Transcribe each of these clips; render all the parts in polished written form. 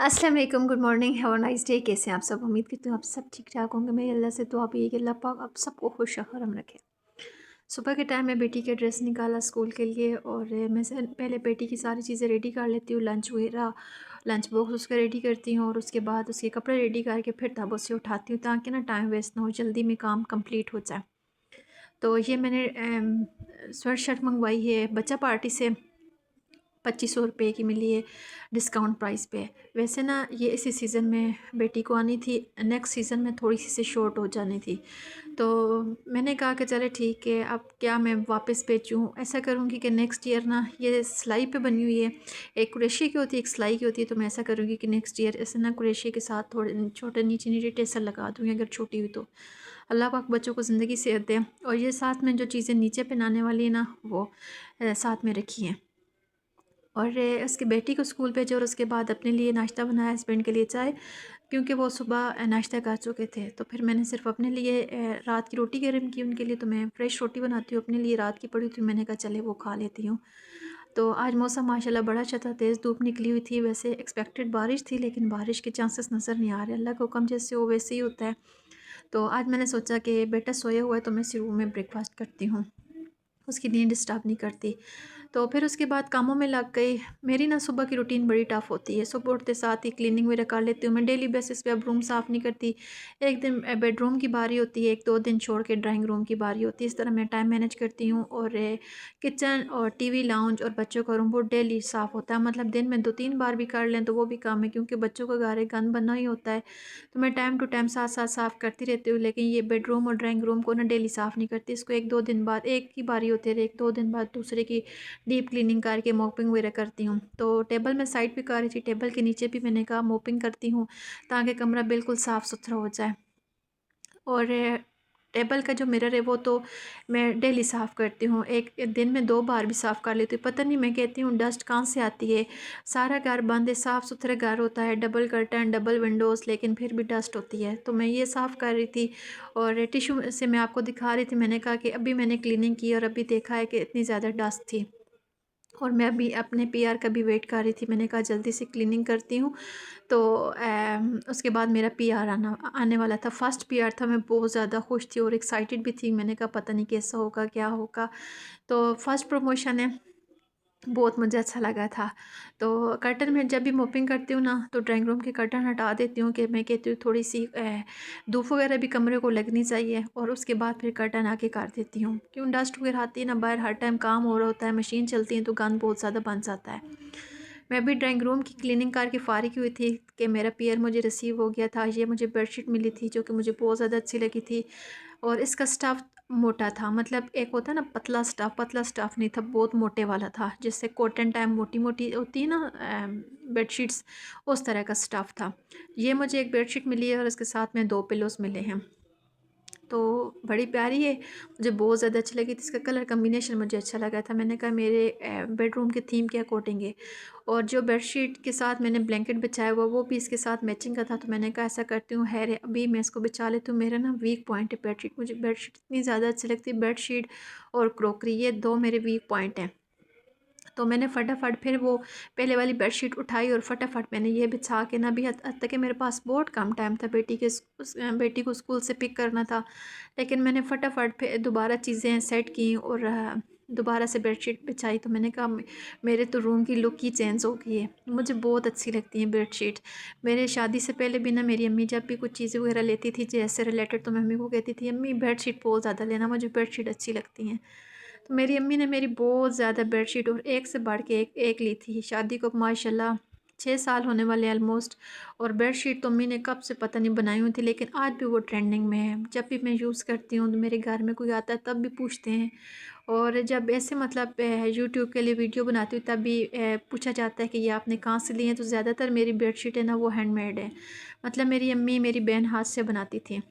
अस्सलाम वालेकुम, good morning, have a nice day. कैसे हैं आप सब? उम्मीद करती हूँ आप सब ठीक ठाक होंगे। मेरी अल्लाह से दुआ भी है कि अल्लाह पाक आप सबको खुश रहम रखे। सुबह के टाइम में बेटी के ड्रेस निकाला स्कूल के लिए, और मैं से पहले बेटी की सारी चीज़ें रेडी कर लेती हूँ, लंच वगैरह, लंच बॉक्स उसका रेडी करती हूँ, और उसके बाद उसके कपड़े रेडी करके फिर तब उसे उठाती हूँ, ताकि ना टाइम वेस्ट ना हो, जल्दी में काम कंप्लीट हो जाए। तो ये मैंने स्वेट शर्ट मंगवाई है बच्चा पार्टी से, 2500 रुपये की मिली है डिस्काउंट प्राइस पे। वैसे ना ये इसी सीज़न में बेटी को आनी थी, नेक्स्ट सीज़न में थोड़ी सी शॉर्ट हो जानी थी। तो मैंने कहा कि चले ठीक है, अब क्या मैं वापस भेजूँ। ऐसा करूँगी कि नेक्स्ट ईयर ना, ये सिलाई पे बनी हुई है, एक कुरेशी की होती है एक सिलाई की होती है, तो मैं ऐसा करूँगी कि नेक्स्ट ईयर ऐसे ना कुरेशी के साथ थोड़े छोटे नीचे नीचे टेसर लगा दूँगी अगर छोटी हुई तो। अल्लाह पाक बच्चों को ज़िंदगी सेहत दे। और ये साथ में जो चीज़ें नीचे पहनाने वाली है ना, वो साथ में रखी हैं। और उसकी बेटी को स्कूल भेजा, और उसके बाद अपने लिए नाश्ता बनाया, हस्बैंड के लिए चाय, क्योंकि वो सुबह नाश्ता कर चुके थे। तो फिर मैंने सिर्फ अपने लिए रात की रोटी गर्म की उनके लिए। तो मैं फ़्रेश रोटी बनाती हूँ, अपने लिए रात की पड़ी थी, मैंने कहा चले वो खा लेती हूँ। तो आज मौसम माशाल्लाह बड़ा अच्छा था, तेज़ धूप निकली हुई थी। वैसे एक्सपेक्टेड बारिश थी, लेकिन बारिश के चांसेस नज़र नहीं आ रहे। अल्लाह का हुक्म जैसे हो वैसे ही होता है। तो आज मैंने सोचा कि बेटा सोया हुआ है, तो मैं इसी रूम में ब्रेकफास्ट करती हूँ, उसकी नींद डिस्टर्ब नहीं करती। तो फिर उसके बाद कामों में लग गई। मेरी ना सुबह की रूटीन बड़ी टफ़ होती है। सुबह उठते साथ ही क्लीनिंग वगैरह कर लेती हूँ। मैं डेली बेसिस पे अब रूम साफ़ नहीं करती। एक दिन बेडरूम की बारी होती है, 1-2 दिन छोड़ के ड्राइंग रूम की बारी होती है। इस तरह मैं टाइम मैनेज करती हूँ। और किचन और टीवी लाउंज और बच्चों का रूम वो डेली साफ़ होता है। मतलब दिन में 2-3 बार भी कर लें तो वो भी कम है, क्योंकि बच्चों का घर है, गंद बना ही होता है। तो मैं टाइम टू टाइम साथ-साथ साफ़ करती रहती हूँ। लेकिन ये बेडरूम और ड्राइंग रूम को ना डेली साफ़ नहीं करती। इसको 1-2 दिन बाद एक की बारी होती है, 1-2 दिन बाद दूसरे की डीप क्लीनिंग करके मोपिंग वगैरह करती हूँ। तो टेबल मैं साइड पे कर रही थी, टेबल के नीचे भी मैंने कहा मोपिंग करती हूँ, ताकि कमरा बिल्कुल साफ़ सुथरा हो जाए। और टेबल का जो मिरर है वो तो मैं डेली साफ़ करती हूँ, एक दिन में 2 बार भी साफ़ कर लेती हूँ। पता नहीं, मैं कहती हूँ डस्ट कहाँ से आती है। सारा घर बंद है, साफ़ सुथरा घर होता है, डबल कर्टन डबल विंडोज़, लेकिन फिर भी डस्ट होती है। तो मैं ये साफ़ कर रही थी, और टिश्यू से मैं आपको दिखा रही थी। मैंने कहा कि अभी मैंने क्लीनिंग की और अभी देखा है कि इतनी ज़्यादा डस्ट थी। और मैं भी अपने पीआर का भी वेट कर रही थी। मैंने कहा जल्दी से क्लीनिंग करती हूँ। तो उसके बाद मेरा पीआर आने वाला था, फर्स्ट पीआर था। मैं बहुत ज़्यादा खुश थी और एक्साइटेड भी थी। मैंने कहा पता नहीं कैसा होगा, क्या होगा। तो फर्स्ट प्रमोशन है, बहुत मुझे अच्छा लगा था। तो कर्टन में जब भी मोपिंग करती हूँ ना, तो ड्राइंग रूम के कर्टन हटा देती हूँ, कि मैं कहती हूँ थोड़ी सी धूप वगैरह भी कमरे को लगनी चाहिए। और उसके बाद फिर कर्टन आके कर देती हूँ, क्यों डस्ट वगैरह आती है ना बाहर, हर टाइम काम हो रहा होता है, मशीन चलती है, तो गंद बहुत ज़्यादा बन जाता है। मैं भी ड्राइंग रूम की क्लीनिंग करके फ़ारिग हुई थी कि मेरा पीयर मुझे रिसीव हो गया था। ये मुझे बेडशीट मिली थी, जो कि मुझे बहुत ज़्यादा अच्छी लगी थी। और इसका स्टफ़ मोटा था, मतलब एक होता है ना पतला स्टफ़ नहीं था, बहुत मोटे वाला था, जिससे कॉटन टाइप मोटी मोटी होती है ना बेडशीट्स, उस तरह का स्टफ़ था। ये मुझे एक बेडशीट मिली है, और इसके साथ में 2 पिलोज़ मिले हैं। तो बड़ी प्यारी है, मुझे बहुत ज़्यादा अच्छी लगी थी। इसका कलर कम्बिनेशन मुझे अच्छा लगा था। मैंने कहा मेरे बेडरूम के थीम के अकॉर्डिंग है। और जो बेडशीट के साथ मैंने ब्लैंकेट बिछाया हुआ, वो भी इसके साथ मैचिंग का था। तो मैंने कहा ऐसा करती हूँ, है अभी मैं इसको बिछा लेती हूँ। मेरा ना वीक पॉइंट है बेडशीट, मुझे बेडशीट इतनी ज़्यादा अच्छी लगती है। बेडशीट और क्रॉकरी, ये 2 मेरे वीक पॉइंट हैं। तो मैंने फटाफट फिर वो पहले वाली बेडशीट उठाई, और फटाफट मैंने ये बिछा के ना भी, हद तक कि मेरे पास बहुत कम टाइम था, बेटी को स्कूल से पिक करना था। लेकिन मैंने फटाफट फिर दोबारा चीज़ें सेट की, और दोबारा से बेडशीट बिछाई। तो मैंने कहा मेरे तो रूम की लुक ही चेंज हो गई है। मुझे बहुत अच्छी लगती हैं बेडशीट। मेरे शादी से पहले भी ना, मेरी अम्मी जब भी कुछ चीज़ें वगैरह लेती थी जैसे रिलेटेड, तो मैं अम्मी को कहती थी अम्मी बेडशीट बहुत ज़्यादा लेना, मुझे बेडशीट अच्छी लगती हैं। तो मेरी अम्मी ने मेरी बहुत ज़्यादा बेडशीट, और एक से बढ़ के एक ली थी। शादी को माशाल्लाह 6 साल होने वाले ऑलमोस्ट। और बेडशीट तो अम्मी ने कब से पता नहीं बनाई हुई थी, लेकिन आज भी वो ट्रेंडिंग में है। जब भी मैं यूज़ करती हूँ, तो मेरे घर में कोई आता है तब भी पूछते हैं। और जब ऐसे मतलब यूट्यूब के लिए वीडियो बनाती हूँ, तब भी पूछा जाता है कि ये आपने कहाँ से ली है। तो ज़्यादातर मेरी बेडशीट है ना, वो हैंडमेड है। मतलब मेरी अम्मी मेरी बहन हाथ से बनाती थी।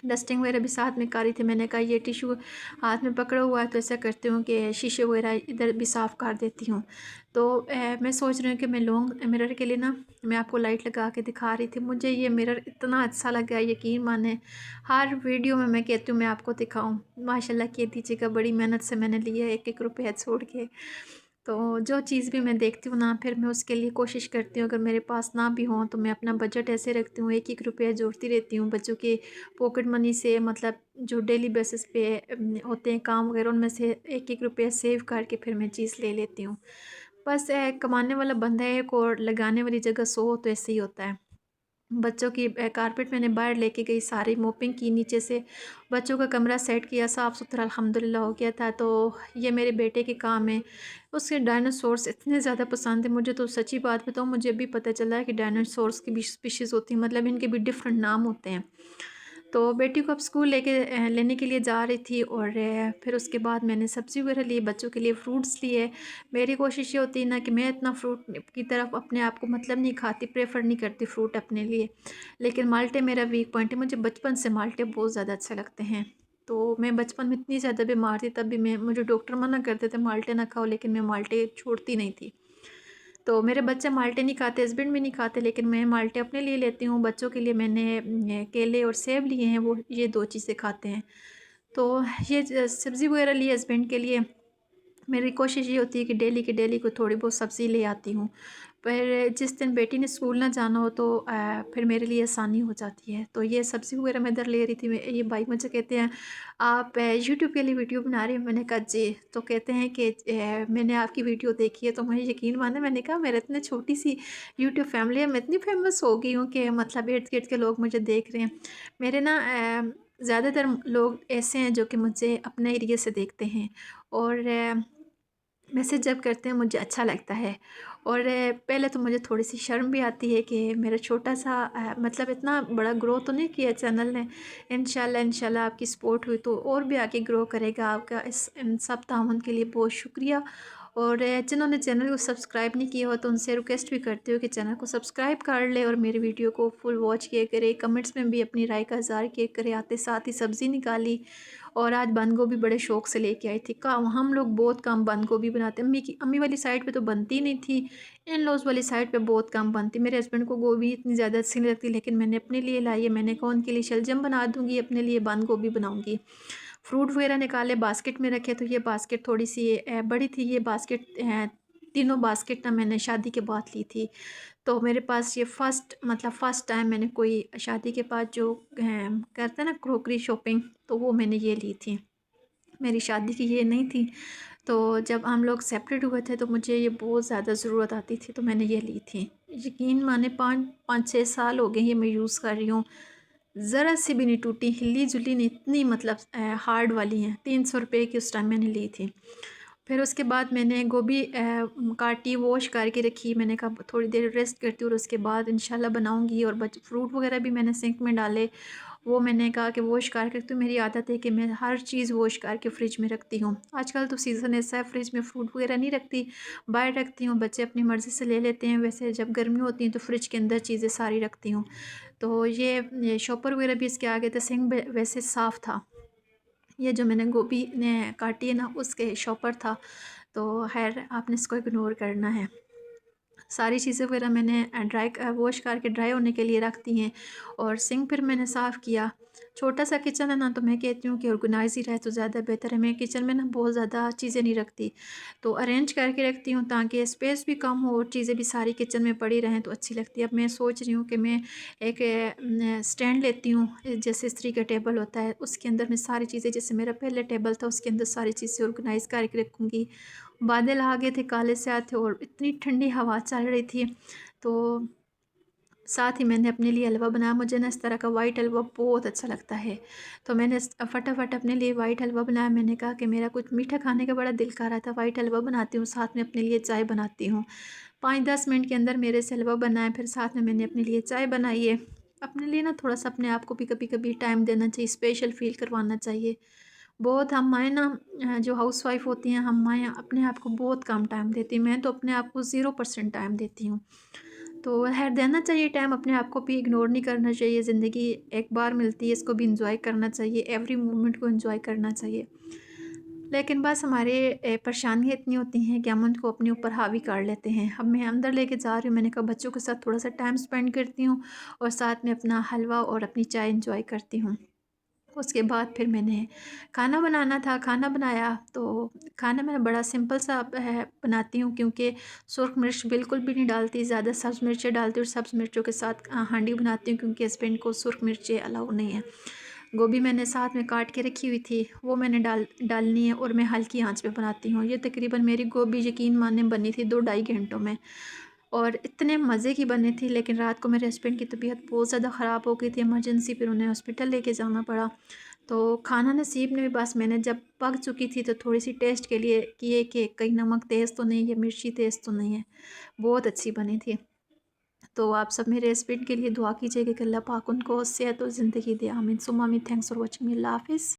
डस्टिंग वगैरह भी साथ में कर रही थी। मैंने कहा ये टिश्यू हाथ में पकड़ा हुआ है, तो ऐसा करती हूँ कि शीशे वगैरह इधर भी साफ़ कर देती हूँ। तो मैं सोच रही हूँ कि मैं लॉन्ग मिरर के लिए ना, मैं आपको लाइट लगा के दिखा रही थी। मुझे ये मिरर इतना अच्छा लगा, यकीन माने हर वीडियो में मैं कहती हूँ मैं आपको दिखाऊँ। माशाल्लाह कह दीजिएगा, बड़ी मेहनत से मैंने लिया है, एक एक रुपया छोड़ के। तो जो चीज़ भी मैं देखती हूँ ना, फिर मैं उसके लिए कोशिश करती हूँ, अगर मेरे पास ना भी हो तो मैं अपना बजट ऐसे रखती हूँ, एक एक रुपया जोड़ती रहती हूँ बच्चों के पॉकेट मनी से, मतलब जो डेली बेसिस पे होते हैं काम वगैरह, उनमें से एक एक रुपया सेव करके फिर मैं चीज़ ले लेती हूँ। बस कमाने वाला बंदा है एक, और लगाने वाली जगह 100 हो, तो ऐसे ही होता है। बच्चों की कारपेट मैंने बाहर लेके गई, सारी मोपिंग की नीचे से, बच्चों का कमरा सेट किया, साफ़ सुथरा अल्हम्दुलिल्लाह हो गया था। तो ये मेरे बेटे के काम है। उसके डायनासोर्स इतने ज़्यादा पसंद है मुझे, तो सच्ची बात बताऊँ, मुझे अभी पता चला है कि डायनासोर्स की भी स्पीशीज़ होती हैं, मतलब इनके भी डिफरेंट नाम होते हैं। तो बेटी को अब स्कूल लेने के लिए जा रही थी, और फिर उसके बाद मैंने सब्ज़ी वगैरह ली, बच्चों के लिए फ्रूट्स लिए। मेरी कोशिश ये होती है ना कि मैं इतना फ्रूट की तरफ अपने आप को मतलब नहीं खाती, प्रेफर नहीं करती फ्रूट अपने लिए। लेकिन माल्टे मेरा वीक पॉइंट है, मुझे बचपन से माल्टे बहुत ज़्यादा अच्छे लगते हैं। तो मैं बचपन में इतनी ज़्यादा बीमार थी, तब भी मैं मुझे डॉक्टर मना करते थे माल्टे ना खाओ, लेकिन मैं माल्टे छोड़ती नहीं थी। तो मेरे बच्चे माल्टे नहीं खाते, हस्बैंड भी नहीं खाते, लेकिन मैं माल्टे अपने लिए लेती हूँ। बच्चों के लिए मैंने केले और सेब लिए हैं, वो ये 2 चीज़ें खाते हैं। तो ये सब्ज़ी वगैरह ली हस्बैंड के लिए। मेरी कोशिश ये होती है कि डेली की डेली को थोड़ी बहुत सब्ज़ी ले आती हूँ। पर जिस दिन बेटी ने स्कूल ना जाना हो तो फिर मेरे लिए आसानी हो जाती है। तो ये सब्ज़ी वगैरह मैं इधर ले रही थी, ये भाई मुझे कहते हैं, आप यूट्यूब के लिए वीडियो बना रही हो? मैंने कहा जी। तो कहते हैं कि मैंने आपकी वीडियो देखी है। तो मुझे यकीन माने, मैंने कहा मेरा इतनी छोटी सी यूट्यूब फैमिली है, मैं इतनी फेमस हो गई हूँ कि मतलब इर्द-गिर्द के लोग मुझे देख रहे हैं। मेरे ना ज़्यादातर लोग ऐसे हैं जो कि मुझे अपने एरिया से देखते हैं, और मैसेज जब करते हैं मुझे अच्छा लगता है। और पहले तो मुझे थोड़ी-सी शर्म भी आती है कि मेरा छोटा-सा मतलब इतना बड़ा ग्रो तो नहीं किया चैनल ने। इंशाल्लाह आपकी सपोर्ट हुई तो और भी आगे ग्रो करेगा। आपका इस इन सब ताउन के लिए बहुत शुक्रिया। और जिन्होंने चैनल को सब्सक्राइब नहीं किया हो तो उनसे रिक्वेस्ट भी करती हूँ कि चैनल को सब्सक्राइब कर ले और मेरी वीडियो को फुल वॉच किया करे। कमेंट्स में भी अपनी राय का इज़हार किया करे। आते साथ ही सब्ज़ी निकाली, और आज बंद गोभी बड़े शौक से लेके आई थी। का हम लोग बहुत कम बंद गोभी बनाते हैं, अम्मी वाली साइड पे तो बनती नहीं थी, इन लॉज वाली साइड पे बहुत कम बनती। मेरे हस्बैंड को गोभी इतनी ज़्यादा अच्छी नहीं लगती, लेकिन मैंने अपने लिए लाई है। मैंने कहा उनके लिए शलजम बना दूँगी, अपने लिए बंद गोभी बनाऊँगी। फ्रूट वगैरह निकाले, बास्केट में रखे, तो ये बास्केट थोड़ी सी बड़ी थी। ये बास्केट तीनों बास्केट ना मैंने शादी के बाद ली थी। तो मेरे पास ये फर्स्ट टाइम मैंने कोई शादी के बाद जो करते हैं ना क्रॉकरी शॉपिंग, तो वो मैंने ये ली थी। मेरी शादी की ये नहीं थी। तो जब हम लोग सेपरेट हुए थे तो मुझे ये बहुत ज़्यादा ज़रूरत आती थी, तो मैंने ये ली थी। यकीन माने 5-6 साल हो गए ये मैं यूज़ कर रही हूँ। ज़रा सी भी नहीं टूटी, हिली-जुली नहीं, इतनी मतलब हार्ड वाली हैं। 300 रुपए की उस टाइम मैंने ली थी। फिर उसके बाद मैंने गोभी काटी, वॉश करके रखी। मैंने कहा थोड़ी देर रेस्ट करती हूँ और उसके बाद इंशाल्लाह बनाऊँगी। और फ्रूट वगैरह भी मैंने सिंक में डाले, वो मैंने कहा कि वॉश करके। तो मेरी आदत है कि मैं हर चीज़ वॉश करके फ़्रिज में रखती हूँ। आजकल तो सीज़न ऐसा है, फ्रिज में फ्रूट वगैरह नहीं रखती, बाहर रखती हूँ। बच्चे अपनी मर्ज़ी से ले लेते हैं। वैसे जब गर्मी होती है तो फ्रिज के अंदर चीज़ें सारी रखती हूँ। तो ये शॉपर वगैरह भी इसके आगे थे, सिंक वैसे साफ़ था। ये जो मैंने गोभी ने काटी है ना, उसके शॉपर था। तो खैर आपने इसको इग्नोर करना है। सारी चीज़ें वगैरह मैंने वॉश करके ड्राई होने के लिए रख दी हैं, और सिंक फिर मैंने साफ़ किया। छोटा सा किचन है ना, तो मैं कहती हूँ कि ऑर्गेनाइज ही रहे तो ज़्यादा बेहतर है। मैं किचन में ना बहुत ज़्यादा चीज़ें नहीं रखती, तो अरेंज करके रखती हूँ ताकि स्पेस भी कम हो और चीज़ें भी सारी किचन में पड़ी रहें तो अच्छी लगती है। अब मैं सोच रही हूँ कि मैं एक स्टैंड लेती हूँ, जैसे इस्त्री का टेबल होता है, उसके अंदर मैं सारी चीज़ें, जैसे मेरा पहले टेबल था उसके अंदर सारी चीज़ें ऑर्गेनाइज़ करके रखूँगी। बादल आ गए थे, काले से आए थे, और इतनी ठंडी हवा चल रही थी। तो साथ ही मैंने अपने लिए हलवा बनाया। मुझे ना इस तरह का वाइट हलवा बहुत अच्छा लगता है, तो मैंने फटाफट अपने लिए वाइट हलवा बनाया। मैंने कहा कि मेरा कुछ मीठा खाने का बड़ा दिल कर रहा था, वाइट हलवा बनाती हूँ, साथ में अपने लिए चाय बनाती हूँ। 5-10 मिनट के अंदर मेरे से हलवा बनाया, फिर साथ में मैंने अपने लिए चाय बनाई है। अपने लिए ना थोड़ा सा अपने आप को भी कभी कभी टाइम देना चाहिए, स्पेशल फील करवाना चाहिए। बहुत हम माएँ ना जो हाउसवाइफ होती हैं, हम माएँ अपने आप को बहुत कम टाइम देती हैं। मैं तो अपने आप को 0% टाइम देती हूँ। तो खैर देना चाहिए टाइम, अपने आप को भी इग्नोर नहीं करना चाहिए। ज़िंदगी एक बार मिलती है, इसको भी इंजॉय करना चाहिए, एवरी मोमेंट को इंजॉय करना चाहिए। लेकिन बस हमारे परेशानियाँ इतनी होती हैं कि हम उनको अपने ऊपर हावी कर लेते हैं। अब मैं अंदर लेके जा रही हूँ, मैंने कहा बच्चों के साथ थोड़ा सा टाइम स्पेंड करती हूँ और साथ में अपना हलवा और अपनी चाय इंजॉय करती हूँ। उसके बाद फिर मैंने खाना बनाना था, खाना बनाया। तो खाना मैं बड़ा सिंपल सा है बनाती हूँ, क्योंकि सुर्ख मिर्च बिल्कुल भी नहीं डालती, ज़्यादा सब्ज़ मिर्चें डालती हूँ और सब्ज़ मिर्चों के साथ हांडी बनाती हूँ, क्योंकि हस्बैंड को सुर्ख मिर्चें अलाउ नहीं है। गोभी मैंने साथ में काट के रखी हुई थी, वो मैंने डालनी है, और मैं हल्की आंच पे बनाती हूँ। ये तकरीबन मेरी गोभी यकीन माने बनी थी 2 ढाई घंटों में, और इतने मज़े की बनी थी। लेकिन रात को मेरे हस्बैंड की तबीयत बहुत ज़्यादा ख़राब हो गई थी, इमरजेंसी, फिर उन्हें हॉस्पिटल लेके जाना पड़ा। तो खाना नसीब नहीं, बस मैंने जब पक चुकी थी तो थोड़ी सी टेस्ट के लिए किए कि कहीं नमक तेज़ तो नहीं है, मिर्ची तेज़ तो नहीं है। बहुत अच्छी बनी थी। तो आप सब मेरे हस्बैंड के लिए दुआ कीजिएगा कि अल्लाह पाक उनको सेहत और ज़िंदगी दे। आमीन सुम्मा आमीन। Thanks for watching me. अल्लाह हाफ़िज़।